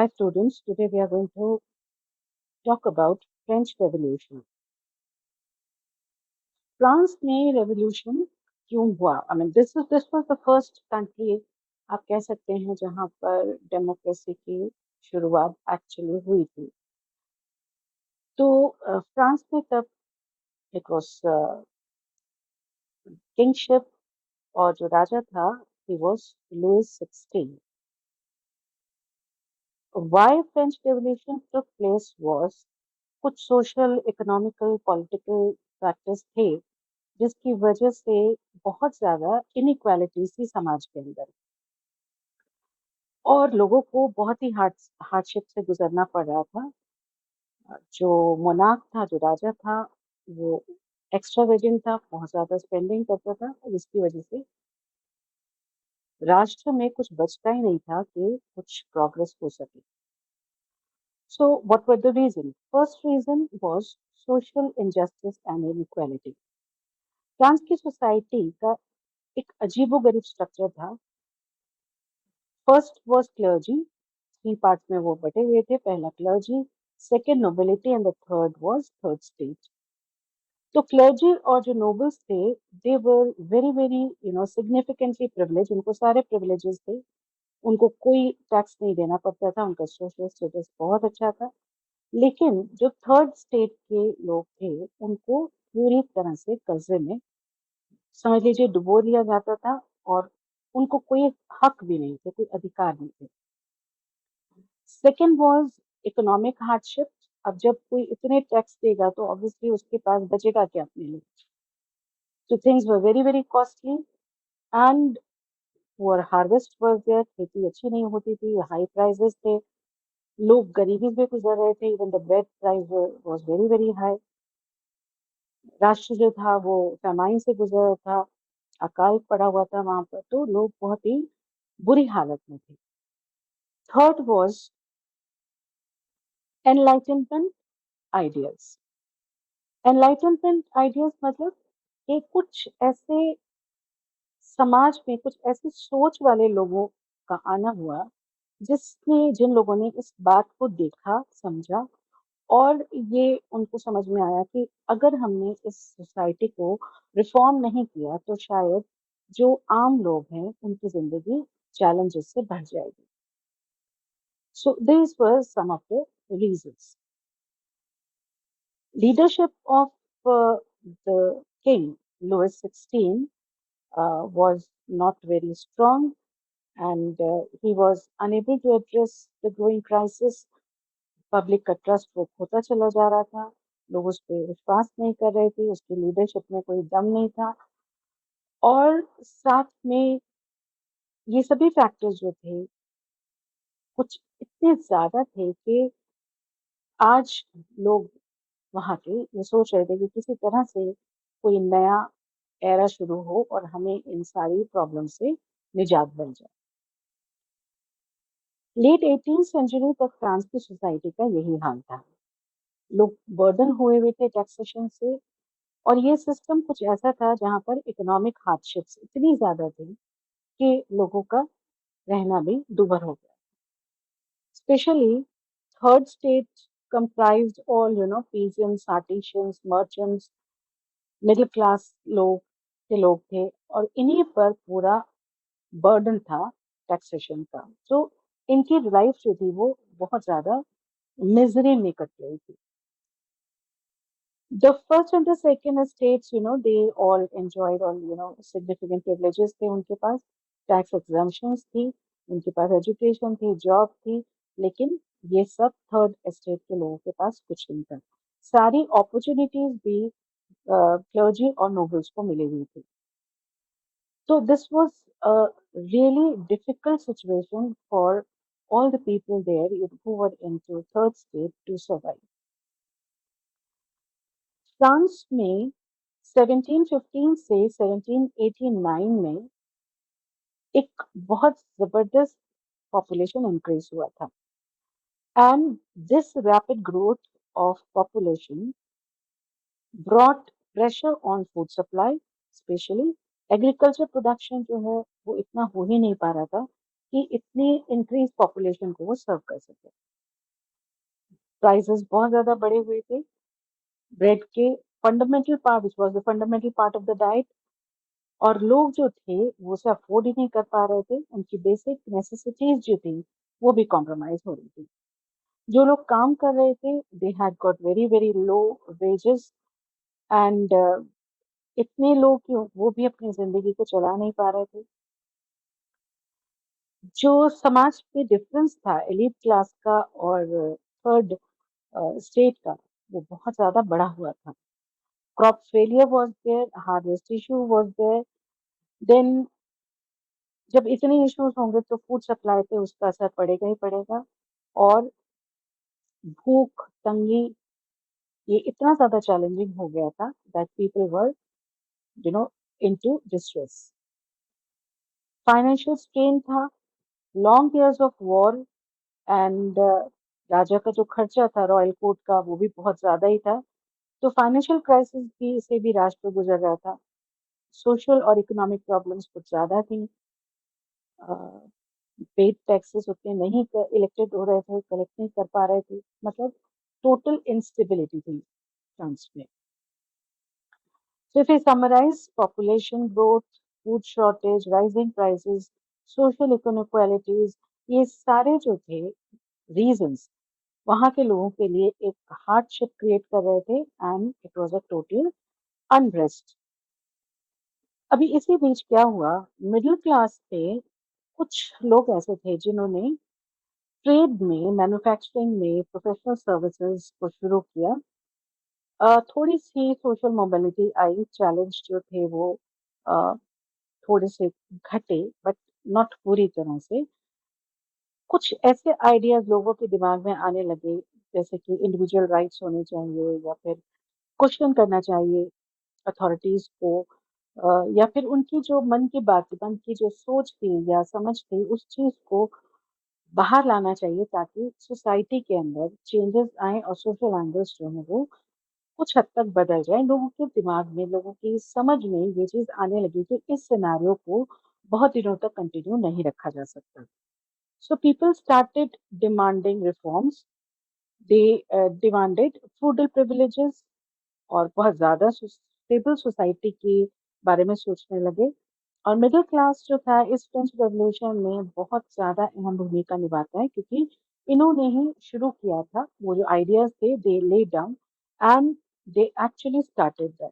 Hi students, today we are going to talk about French Revolution. France में revolution क्यों हुआ? I mean, this was the first country आप कह सकते हैं जहां पर डेमोक्रेसी की शुरुआत एक्चुअली हुई थी. तो फ्रांस में तब इट वाज किंगशिप और जो राजा था he was Louis 16. Why French Revolution took place was कुछ सोशल, इकोनॉमिकल, पॉलिटिकल फैक्टर्स थे जिसकी वजह से बहुत ज्यादा इनइक्वालिटीज थी समाज के अंदर और लोगों को बहुत ही हार्डशिप से गुजरना पड़ रहा था. जो मोनार्क था, जो राजा था, वो एक्स्ट्रावेगेंट था, बहुत ज्यादा स्पेंडिंग करता था और इसकी वजह से राष्ट्र में कुछ बचता ही नहीं था कि कुछ प्रोग्रेस हो सके. So what were the reason? First reason was social injustice and inequality. France की सोसाइटी का एक अजीबोगरीब स्ट्रक्चर था. First was clergy, three parts में वो बटे हुए थे. पहला clergy, second nobility and the third was third state. तो क्लर्जी और जो नोबल्स थे, they were very very significantly privilege. उनको सारे प्रिविलेजेस थे. उनको कोई टैक्स नहीं देना पड़ता था. उनका सोशल स्टेटस बहुत अच्छा था. लेकिन जो थर्ड स्टेट के लोग थे, उनको पूरी तरह से कर्जे में समझ लीजिए डुबो दिया जाता था और उनको कोई हक भी नहीं थे, कोई अधिकार नहीं थे. Second was economic hardship. अब जब कोई इतने टैक्स देगा तो ऑब्वियसली उसके पास बचेगा क्या अपने लिए. तो things were very very costly and poor harvest was there. खेती अच्छी नहीं होती थी, हाई प्राइसेस थे, लोग गरीबी से गुजर रहे थे. Even the bread price was very very high. राष्ट्र जो था वो फैमाइन से गुजर रहा था, अकाल पड़ा हुआ था वहां पर. तो लोग बहुत ही बुरी हालत में थे. Third was enlightenment ideals. Enlightenment ideals मतलब कि कुछ ऐसे समाज में कुछ ऐसी सोच वाले लोगों का आना हुआ जिन लोगों ने इस बात को देखा, समझा और ये उनको समझ में आया कि अगर हमने इस सोसाइटी को रिफॉर्म नहीं किया तो शायद जो आम लोग हैं उनकी जिंदगी चैलेंजेस से भर जाएगी. So this were some of the reasons. Leadership of the king, Louis XVI, was not very strong and he was unable to address the growing crisis. Public का ट्रस्ट वो खोता चला जा रहा था. लोग उस पर विश्वास नहीं कर रहे थे. उसकी लीडरशिप में कोई दम नहीं था. और साथ में ये सभी फैक्टर्स जो थे कुछ इतने ज्यादा थे कि आज लोग वहाँ के ये सोच रहे थे कि किसी तरह से कोई नया एरा शुरू हो और हमें इन सारी प्रॉब्लम से निजात मिल जाए. लेट 18th सेंचुरी तक फ्रांस की सोसाइटी का यही हाल था. लोग बर्डन हुए हुए थे टैक्सेशन से और ये सिस्टम कुछ ऐसा था जहाँ पर इकोनॉमिक हार्डशिप्स इतनी ज्यादा थी कि लोगों का रहना भी दूभर हो गया. Specially third state comprised all peasants, artisans, merchants, middle class लोग के लोग थे और इन्हीं पर पूरा बर्डन था टैक्सेशन का. तो इनकी लाइफ जो थी वो बहुत ज्यादा मिजरी में कट रही थी. The first and the second estates, they all enjoyed all, significant privileges थे उनके पास. टैक्स एग्जम्पशंस थी, उनके पास एजुकेशन थी, जॉब थी. लेकिन ये सब थर्ड एस्टेट के लोगों के पास कुछ नहीं था. सारी अपॉर्चुनिटीज भी क्लर्जी और नोबल्स को मिली हुई थी. So this was a really difficult situation for all the people there who were into third state to survive. France में 1715 से 1789 में एक बहुत जबरदस्त पॉपुलेशन इंक्रीज हुआ था. And this rapid growth of population brought pressure on food supply. Specially agriculture production जो है वो इतना हो ही नहीं पा रहा था कि इतनी इंक्रीज पॉपुलेशन को वो सर्व कर सके। प्राइसेस बहुत ज्यादा बढ़े हुए थे ब्रेड के, fundamental part which was the fundamental part of the diet, और लोग जो थे वो उसे अफोर्ड ही नहीं कर पा रहे थे, उनकी बेसिक नेसेसिटीज जो थी वो भी कॉम्प्रोमाइज हो रही थी। जो लोग काम कर रहे थे they had got very very low wages, and इतने लोग क्यों, वो भी अपनी जिंदगी को चला नहीं पा रहे थे। जो समाज में डिफरेंस था एलीट क्लास का और थर्ड स्टेट का, वो बहुत ज्यादा बढ़ा हुआ था। Crop failure was there, harvest issue was there, then जब इतने इश्यूज होंगे तो फूड सप्लाई पे उसका असर पड़ेगा ही पड़ेगा, और भूख तंगी ये इतना ज्यादा चैलेंजिंग हो गया था that people were you know into distress. Financial strain था, long years of war, and राजा का जो खर्चा था रॉयल कोर्ट का वो भी बहुत ज्यादा ही था। तो फाइनेंशियल क्राइसिस भी से भी राष्ट्र गुजर रहा था। सोशल और इकोनॉमिक प्रॉब्लम्स कुछ ज्यादा थी। पेड टैक्सेस उतने नहीं इलेक्टेड हो रहे थे, कलेक्ट नहीं कर पा रहे थे, मतलब टोटल इंस्टेबिलिटी थी फ्रांस में। So if we summarize, population growth, food shortage, rising prices, social inequalities, ये सारे जो थे रीजंस वहां के लोगों के लिए एक हार्डशिप क्रिएट कर रहे थे, and it was a total unrest. अभी इसी बीच क्या हुआ, मिडिल क्लास पे कुछ लोग ऐसे थे जिन्होंने ट्रेड में, मैन्युफैक्चरिंग में, प्रोफेशनल सर्विसेज को शुरू किया। थोड़ी सी सोशल मोबिलिटी आई, चैलेंज जो थे वो अ, थोड़े से घटे, बट नॉट पूरी तरह से। कुछ ऐसे आइडियाज लोगों के दिमाग में आने लगे, जैसे कि इंडिविजुअल राइट्स होने चाहिए, या फिर क्वेश्चन करना चाहिए अथॉरिटीज को, या फिर उनकी जो मन की बात थी, मन की जो सोच थी या समझ थी, उस चीज को बाहर लाना चाहिए ताकि सोसाइटी के अंदर चेंजेस आए और सोशल एंगल्स जो है वो कुछ हद तक बदल जाए। लोगों के दिमाग में, लोगों की समझ में ये चीज आने लगी कि इस सिनेरियो को बहुत दिनों तक कंटिन्यू नहीं रखा जा सकता। So people started demanding reforms, they demanded feudal privileges, और बहुत ज्यादा स्टेबल सोसाइटी के बारे में सोचने लगे। और मिडिल क्लास जो था इस फ्रेंच रेवोल्यूशन में बहुत ज्यादा अहम भूमिका निभाता है, क्योंकि इन्होंने ही शुरू किया था वो जो आइडियाज थे, they laid down and they actually started that.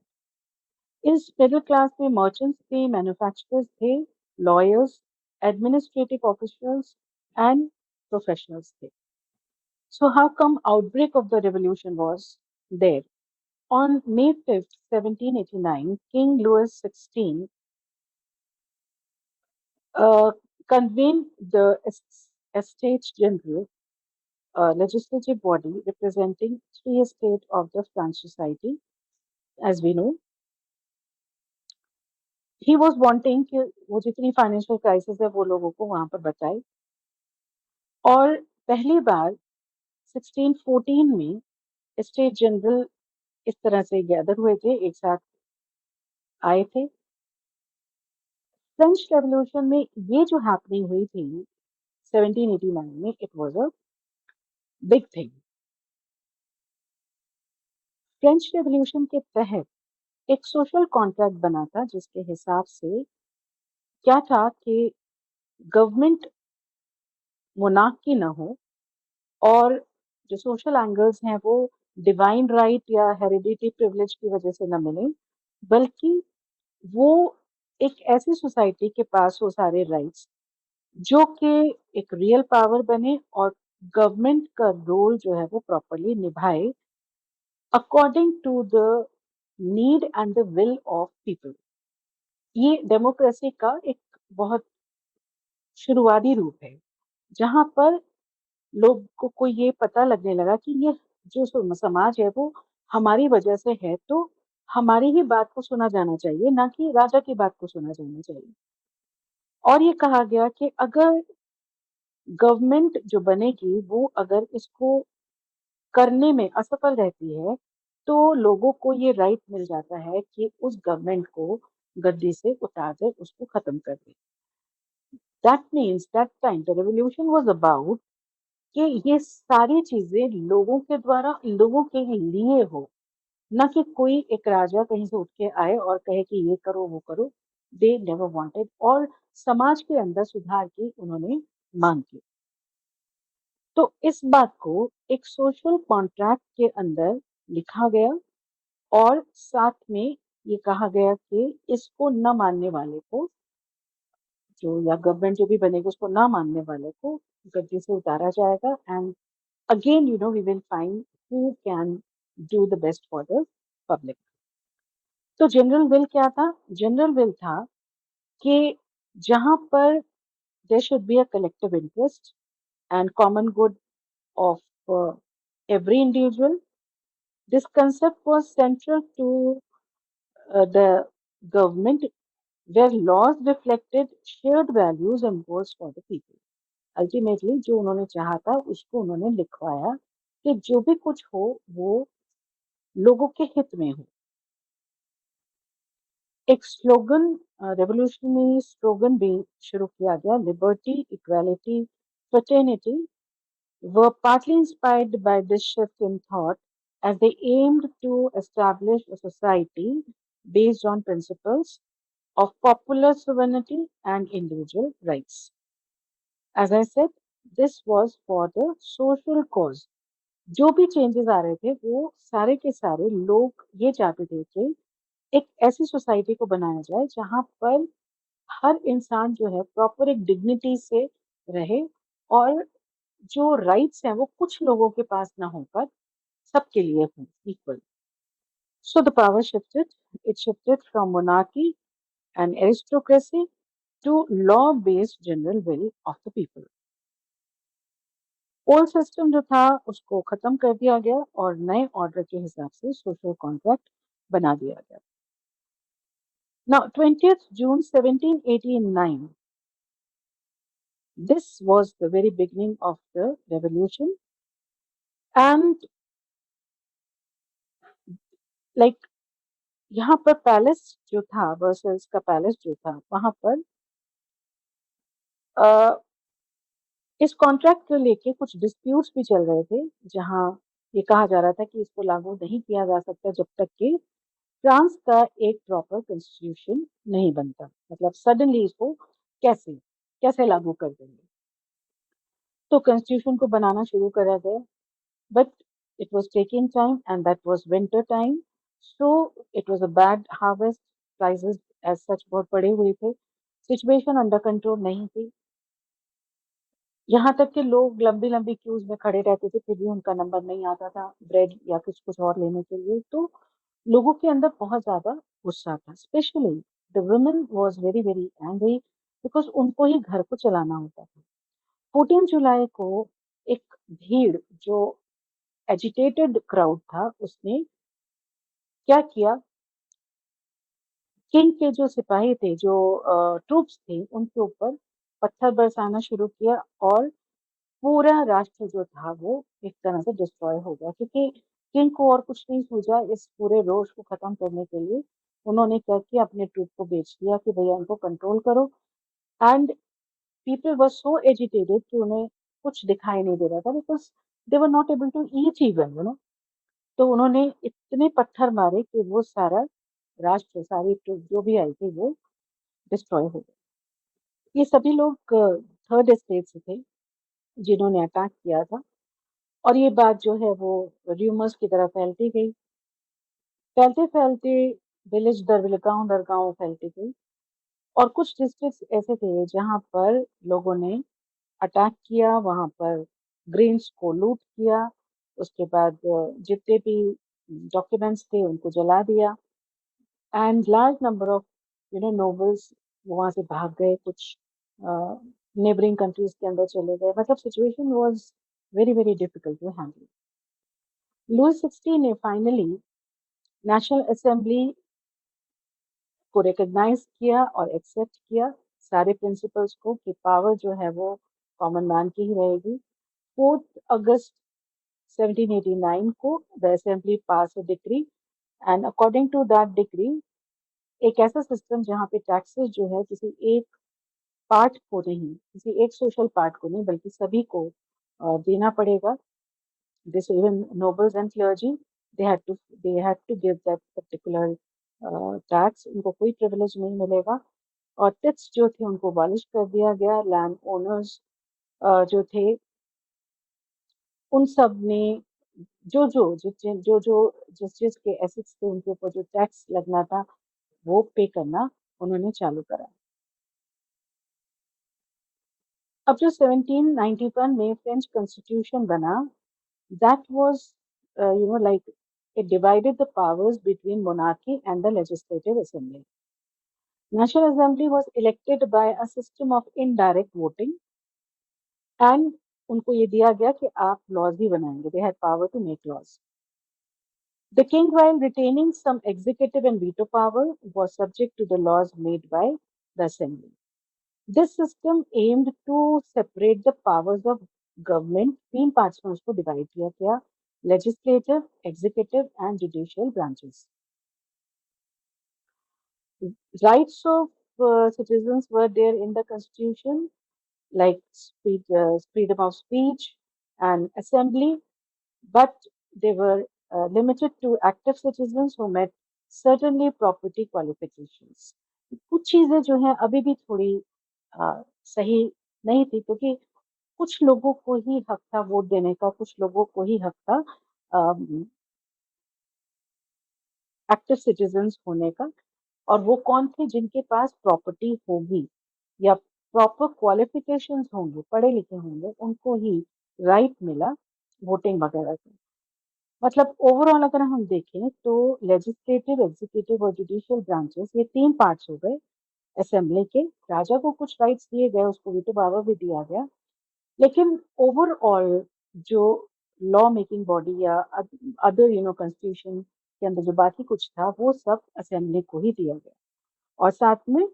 इस मिडिल क्लास में मर्चेंट्स थे, मैन्युफैक्चरर्स थे, lawyers, administrative officials and professionals थे। So how come outbreak of the revolution was there? On May 5th, 1789, King Louis XVI uh, convened the Estates General, a legislative body representing three estates of the French society. As we know, he was wanting कि वो जितनी financial crisis है वो लोगों को वहां पर बताए। और पहली बार 1614 में स्टेट जनरल इस तरह से गैदर हुए थे, एक साथ आए थे। फ्रेंच रेवोल्यूशन में ये जो हैपनिंग हुई थी 1789 में, it was a big thing. French revolution के तहत एक सोशल कॉन्ट्रैक्ट बना था, जिसके हिसाब से क्या था कि गवर्नमेंट मोनार्की न हो, और जो सोशल एंगल्स हैं वो डिवाइन राइट या हेरिडिटी प्रिविलेज की वजह से न मिले, बल्कि वो एक ऐसी सोसाइटी के पास हो सारे राइट्स जो कि एक रियल पावर बने, और गवर्नमेंट का रोल जो है वो प्रॉपरली निभाए according to the need and the will of people. ये डेमोक्रेसी का एक बहुत शुरुआती रूप है, जहां पर लोगों को ये पता लगने लगा कि ये जो समाज है वो हमारी वजह से है, तो हमारी ही बात को सुना जाना चाहिए, ना कि राजा की बात को सुना जाना चाहिए। और ये कहा गया कि अगर गवर्नमेंट जो बनेगी वो अगर इसको करने में असफल रहती है, तो लोगों को ये राइट मिल जाता है कि उस गवर्नमेंट को गद्दी से उतार दे, उसको खत्म कर दे। That means that time the revolution was about कि ये सारी चीजें लोगों के द्वारा लोगों के लिए हो, ना कि कोई एक राजा कहीं से उठ के आए और कहे कि ये करो वो करो। दे नेवर वांटेड, और समाज के अंदर सुधार की उन्होंने मांग की। तो इस बात को एक सोशल कॉन्ट्रैक्ट के अंदर लिखा गया, और साथ में ये कहा गया कि इसको न मानने वाले को, जो या गवर्नमेंट जो भी बनेगी उसको ना मानने वाले को गद्दी से उतारा जाएगा। And again we will find who can do the best for the public. तो जनरल विल क्या था? जनरल विल था कि जहां पर there should be a collective interest and common good of every individual. This concept was central to the government, where laws reflected shared values and goals for the people. Ultimately जो उन्होंने चाहा था उसको उन्होंने लिखवाया कि जो भी कुछ हो वो लोगों के हित में हो। एक स्लोगन, रेवोल्यूशनरी स्लोगन भी शुरू किया गया, liberty, equality, fraternity, were partly inspired by this shift in thought, as they aimed to establish a society based on principles of popular sovereignty and individual rights. As I said, this was for the social cause. जो भी changes आ रहे थे वो सारे के सारे लोग ये चाहते थे कि एक ऐसी सोसाइटी को बनाया जाए जहां पर हर इंसान जो है प्रॉपर एक डिग्निटी से रहे, और जो राइट्स हैं वो कुछ लोगों के पास ना होकर सबके लिए हों, equal. So the power shifted. It shifted from monarchy and aristocracy to law-based general will of the people. Old system जो था उसको खत्म कर दिया गया और नए ऑर्डर के हिसाब से सोशल कॉन्ट्रैक्ट बना दिया गया। Now, 20th June 1789, this was the very beginning of the revolution, and like यहाँ पर पैलेस जो था, वर्सेल्स का पैलेस जो था, वहां पर इस कॉन्ट्रैक्ट को लेके कुछ डिस्प्यूट्स भी चल रहे थे, जहां ये कहा जा रहा था कि इसको लागू नहीं किया जा सकता जब तक कि फ्रांस का एक प्रॉपर कॉन्स्टिट्यूशन नहीं बनता। मतलब सडनली इसको कैसे कैसे लागू कर देंगे। तो कॉन्स्टिट्यूशन को बनाना शुरू करा गया, but it was taking time, and that was winter time, so it was a bad harvest. Prices as such बहुत बढ़े हुए थे, सिचुएशन अंडर कंट्रोल नहीं थी। यहाँ तक कि लोग लंबी लंबी क्यूज में खड़े रहते थे, फिर भी उनका नंबर नहीं आता था ब्रेड या कुछ कुछ और लेने के लिए। तो लोगों के अंदर बहुत ज्यादा गुस्सा था, specially the women was very very angry, because उनको ही घर को चलाना होता था। 14 जुलाई को एक भीड़, जो एजिटेटेड क्राउड था, उसने क्या किया, किंग के जो सिपाही थे, जो ट्रूप्स थे, उनके ऊपर पत्थर बरसाना शुरू किया, और पूरा राष्ट्र जो था वो एक तरह से डिस्ट्रॉय हो गया, क्योंकि किंग को और कुछ नहीं सूझा इस पूरे रोष को खत्म करने के लिए। उन्होंने क्या किया, अपने ट्रूप को बेच दिया कि भैया इनको कंट्रोल करो। And people were so agitated कि उन्हें कुछ दिखाई नहीं दे रहा था, because they were not able to eat even तो उन्होंने इतने पत्थर मारे कि वो सारा राष्ट्र, सारी ट्रूप जो भी आई थी वो डिस्ट्रॉय हो गई। ये सभी लोग थर्ड स्टेट से थे जिन्होंने अटैक किया था, और ये बात जो है वो र्यूमर्स की तरह फैलती गई, फैलते फैलते विलेज दर गांव फैलती गई। और कुछ डिस्ट्रिक्ट्स ऐसे थे जहां पर लोगों ने अटैक किया, वहां पर ग्रेन्स को लूट किया, उसके बाद जितने भी डॉक्यूमेंट्स थे उनको जला दिया, and large number of nobles वहां से भाग गए, कुछ नेबरिंग कंट्रीज के अंदर चले गए। मतलब situation was very very difficult to handle. Louis 16 ने फाइनली नेशनल असेंबली को रिकॉग्नाइज किया और एक्सेप्ट किया सारे प्रिंसिपल्स को, कि पावर जो है वो कॉमन मैन की ही रहेगी। 4 अगस्त 1789 को the assembly pass a decree, and according to that decree एक ऐसा सिस्टम जहाँ पे टैक्सेस जो है किसी एक पार्ट को नहीं, किसी एक सोशल पार्ट को नहीं, बल्कि सभी को देना पड़ेगा। This even nobles and clergy, they had to give that particular tax. उनको कोई privilege नहीं मिलेगा। और टिप्स जो थे उनको abolish कर दिया गया। लैंड ओनर्स जो थे उन सब ने जिस जिस के एसेट्स थे उनके ऊपर जो टैक्स लगना था वो पे करना उन्होंने चालू करा। अब जो 1791 में फ्रेंच कॉन्स्टिट्यूशन बना, that was like it divided the powers between monarchy and the legislative assembly. National Assembly was elected by a system of indirect voting and उनको ये दिया गया कि आप laws भी बनाएंगे. They had power to make laws. The king, while retaining some executive and veto power, was subject to the laws made by the assembly. This system aimed to separate the powers of government. तीन parts में उसको divide किया गया, legislative, executive and judicial branches. Rights of citizens were there in the constitution, like freedom of speech and assembly, but they were limited to active citizens who met certainly property qualifications. कुछ चीजें जो हैं अभी भी थोड़ी सही नहीं थी, क्योंकि कुछ लोगों को ही हक था वोट देने का, कुछ लोगों को ही हक था एक्टिव सिटीजन्स होने का। और वो कौन थे? जिनके पास प्रॉपर्टी होगी या प्रॉपर क्वालिफिकेशंस होंगे, पढ़े लिखे होंगे, उनको ही राइट मिला वोटिंग वगैरह का। मतलब ओवरऑल अगर हम देखें तो लेजिस्लेटिव, एग्जीक्यूटिव और जुडिशियल ब्रांचेस, ये तीन पार्ट्स हो गए असेंबली के। राजा को कुछ राइट्स दिए गए, उसको वीटो पावर भी दिया गया, लेकिन ओवरऑल जो लॉ मेकिंग बॉडी या अदर कॉन्स्टिट्यूशन के अंदर जो बाकी कुछ था वो सब असेंबली को ही दिया गया। और साथ में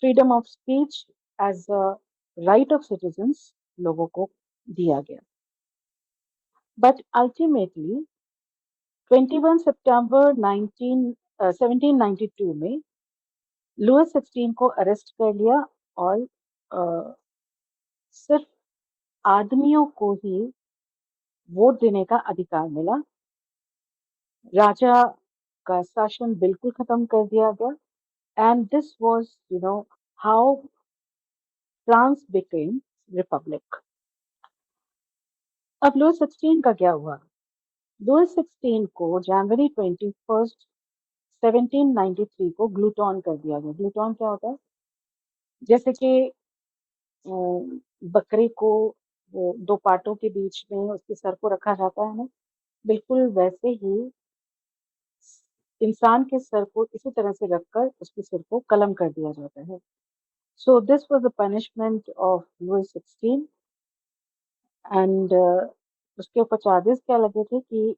freedom of speech as a right of citizens लोगों को दिया गया। बट अल्टीमेटली 21 सितंबर 1792 में लुइस 16 को अरेस्ट कर लिया और सिर्फ आदमियों को ही वोट देने का अधिकार मिला। राजा का शासन बिल्कुल खत्म कर दिया गया। And this was how France became Republic. अब लुइस 16 का क्या हुआ? लुइस 16 को जनवरी 21 1793 को ग्लूटॉन कर दिया गया। ग्लूटॉन क्या होता है? जैसे कि बकरे को वो दो पार्टों के बीच में उसके सर को रखा जाता है ना, बिल्कुल वैसे ही इंसान के सर को इसी तरह से रखकर उसके सिर को कलम कर दिया जाता है। So this was the punishment of Louis 16। And उसके ऊपर चार्जेस क्या लगे थे कि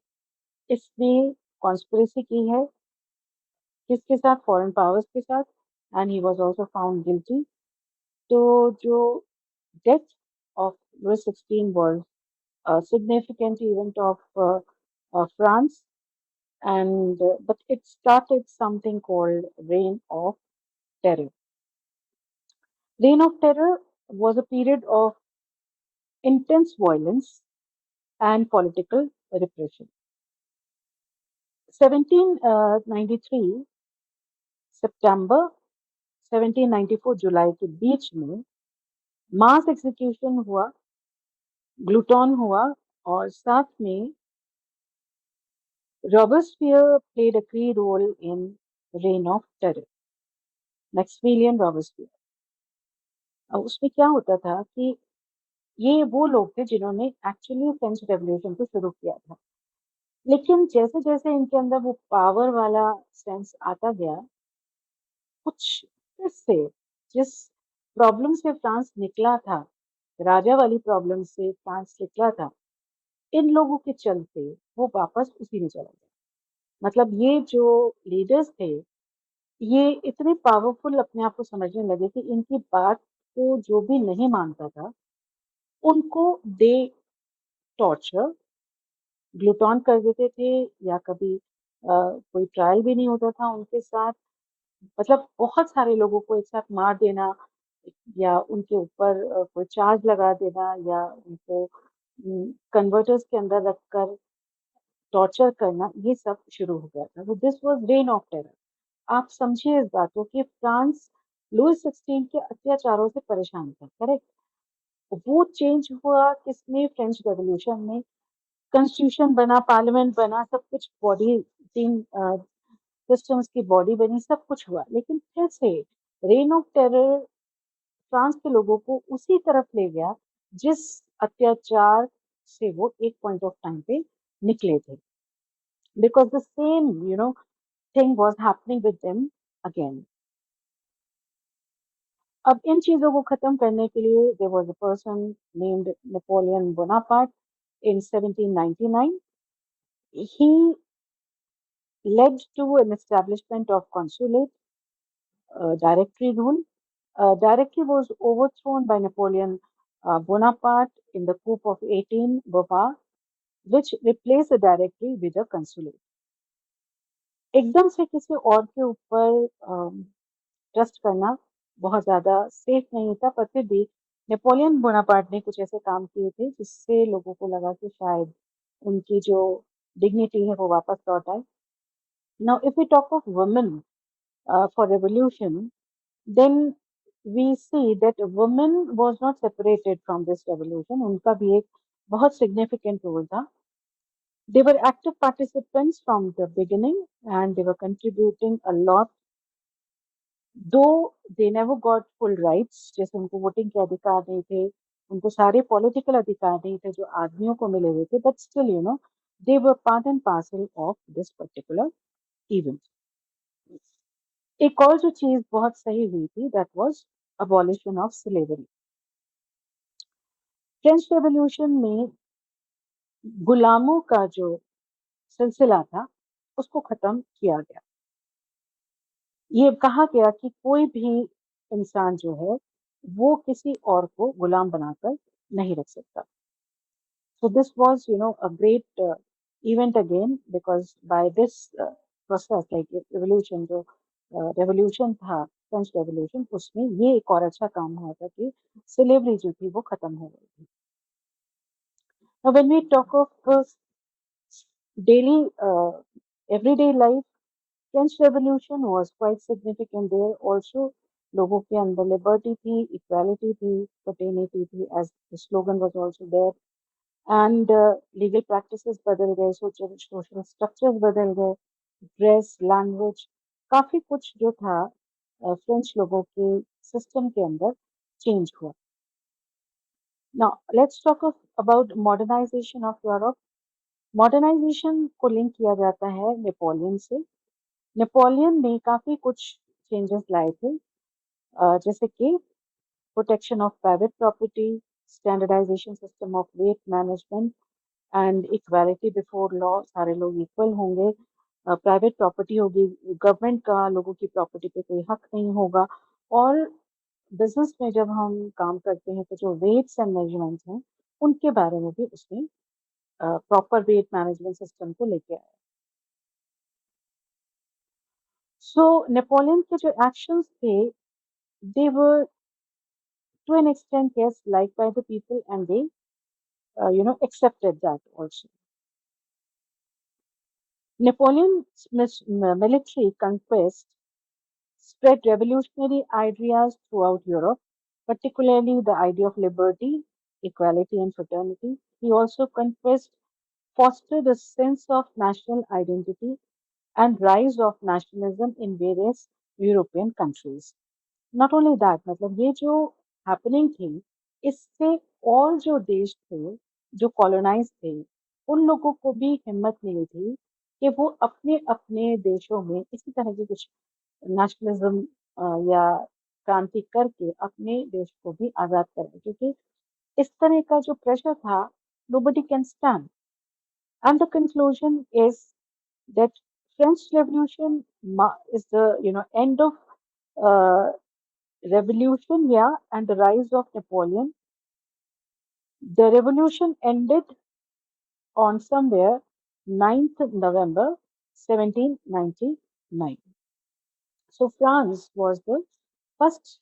इसने कॉन्स्पिरेसी की है, किसके साथ? फॉरेन पावर्स के साथ। And he was also found guilty. तो जो डेथ ऑफ लुइस 16 वाज a significant event of France, and but it started something called Reign of Terror. Reign of Terror was a period of intense violence and political repression. 1793 सितंबर 1794 जुलाई के बीच में मास execution हुआ, ग्लूटॉन हुआ, और साथ में Robespierre played a key role in Reign of Terror. Maximilian Robespierre. अब उसमें क्या होता था कि ये वो लोग थे जिन्होंने एक्चुअली फ्रेंच रेवोल्यूशन को शुरू किया था, लेकिन जैसे जैसे इनके अंदर वो पावर वाला सेंस आता गया, कुछ फिर से जिस प्रॉब्लम से फ्रांस निकला था, राजा वाली प्रॉब्लम से फ्रांस निकला था, इन लोगों के चलते वो वापस उसी में चला गया। मतलब ये जो लीडर्स थे ये इतने पावरफुल अपने आप को समझने लगे कि इनकी बात को जो भी नहीं मानता था उनको दे टॉर्चर, ग्लूटॉन कर देते थे, या कभी कोई ट्रायल भी नहीं होता था उनके साथ। मतलब बहुत सारे लोगों को एक साथ मार देना, या उनके ऊपर कोई चार्ज लगा देना या उनको कन्वर्टर्स के अंदर रखकर टॉर्चर करना, ये सब शुरू हो गया था। तो this was rain of terror. आप समझिए इस बात को कि फ्रांस लुइस 16 के अत्याचारों से परेशान था, करेक्ट? वो चेंज हुआ किसमें? फ्रेंच रेवोल्यूशन में। कॉन्स्टिट्यूशन बना, पार्लियामेंट बना, सब कुछ बॉडी, तीन सिस्टम्स की बॉडी बनी, सब कुछ हुआ, लेकिन फिर से रेन ऑफ टेरर फ्रांस के लोगों को उसी तरफ ले गया जिस अत्याचार से वो एक पॉइंट ऑफ टाइम पे निकले थे, because the same thing was happening with them again. अब इन चीजों को खत्म करने के लिए there was a person named Napoleon Bonaparte in 1799. He led to an establishment of consulate, directory rule. Directory was overthrown by Napoleon Bonaparte in the coup of 18 Bova, which replaced the directory with a consulate. एकदम से किसी और के ऊपर trust करना बहुत ज्यादा safe नहीं था, पर फिर भी नेपोलियन बोनापार्ट ने कुछ ऐसे काम किए थे जिससे लोगों को लगा कि शायद उनकी जो डिग्निटी है वो वापस लौट आए. Now if we talk of women for revolution, then we see that women was not separated from this revolution. उनका भी एक बहुत सिग्निफिकेंट रोल था. They were active participants from the beginning and they were contributing a lot. Though they never got full rights, जैसे उनको voting के अधिकार नहीं थे, उनको सारे पॉलिटिकल अधिकार नहीं थे जो आदमियों को मिले हुए थे, but still, they were part and parcel of this particular event. एक और जो चीज बहुत सही हुई थी, that was abolition of slavery. French revolution में गुलामों का जो सिलसिला था उसको खत्म किया गया. ये कहा गया कि कोई भी इंसान जो है वो किसी और को गुलाम बनाकर नहीं रख सकता. So this was, a great event again, because by this process, like revolution, जो revolution था, फ्रेंच रेवोल्यूशन, उसमें ये एक और अच्छा काम हुआ था कि स्लेवरी जो थी वो खत्म हो गई थी. Now when we talk of daily everyday life, French Revolution was quite significant there also. लोगों के अंदर लिबर्टी थी, इक्वालिटी थी, fraternity थी, as the slogan was also there. And legal practices बदल गए, सोशल स्ट्रक्चर्स बदल गए, ड्रेस, लैंग्वेज, काफी कुछ जो था फ्रेंच लोगों के सिस्टम के अंदर चेंज हुआ. Now let's talk about modernisation of Europe. Modernisation को लिंक किया जाता है नेपोलियन से. नेपोलियन ने काफी कुछ चेंजेस लाए थे, जैसे कि protection of private property, standardisation system of weight management and equality before law. सारे लोग इक्वल होंगे, प्राइवेट प्रॉपर्टी होगी, गवर्नमेंट का लोगों की प्रॉपर्टी पे कोई हक नहीं होगा. और बिजनेस में जब हम काम करते हैं तो जो वेट्स एंड मेजरमेंट्स हैं उनके बारे में भी उसने प्रॉपर वेट मैनेजमेंट सिस्टम को लेके आया. सो नेपोलियन के जो एक्शंस थे, they were to an extent, yes, liked by the people, and they, accepted that also. Napoleon's military conquest spread revolutionary ideas throughout Europe, particularly the idea of liberty, equality, and fraternity. He also conquest fostered a sense of national identity and rise of nationalism in various European countries. Not only that, मतलब ये जो happening थी, इससे और जो देश थे जो कॉलोनाइज थे उन लोगों को भी हिम्मत मिली थी कि वो अपने अपने देशों में इसी तरह की कुछ नेशनलिज्म या क्रांति करके अपने देश को भी आजाद करें, क्योंकि इस तरह का जो प्रेशर था, nobody can stand. And the conclusion is that French Revolution is the end of uh, revolution, yeah, and the rise of Napoleon. The revolution ended on somewhere 9th November 1799. So France was the first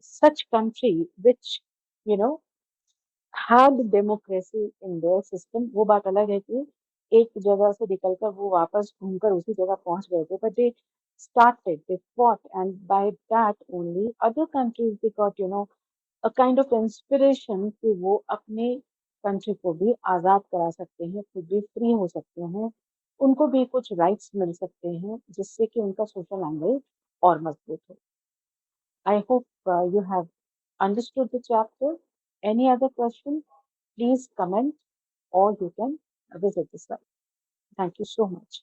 such country which, you know, had democracy in their system, वो बात अलग है कि एक जगह से निकलकर वो वापस घूमकर उसी जगह पहुंच गए थे, but they started, they fought, and by that only other countries they got, a kind of inspiration कि वो अपने कंट्री को भी आज़ाद करा सकते हैं, खुद भी फ्री हो सकते हैं, उनको भी कुछ राइट्स मिल सकते हैं, जिससे कि उनका सोशल एंगल और मजबूत हो। I hope you have understood the chapter. Any other question? Please comment or you can visit the site. Thank you so much.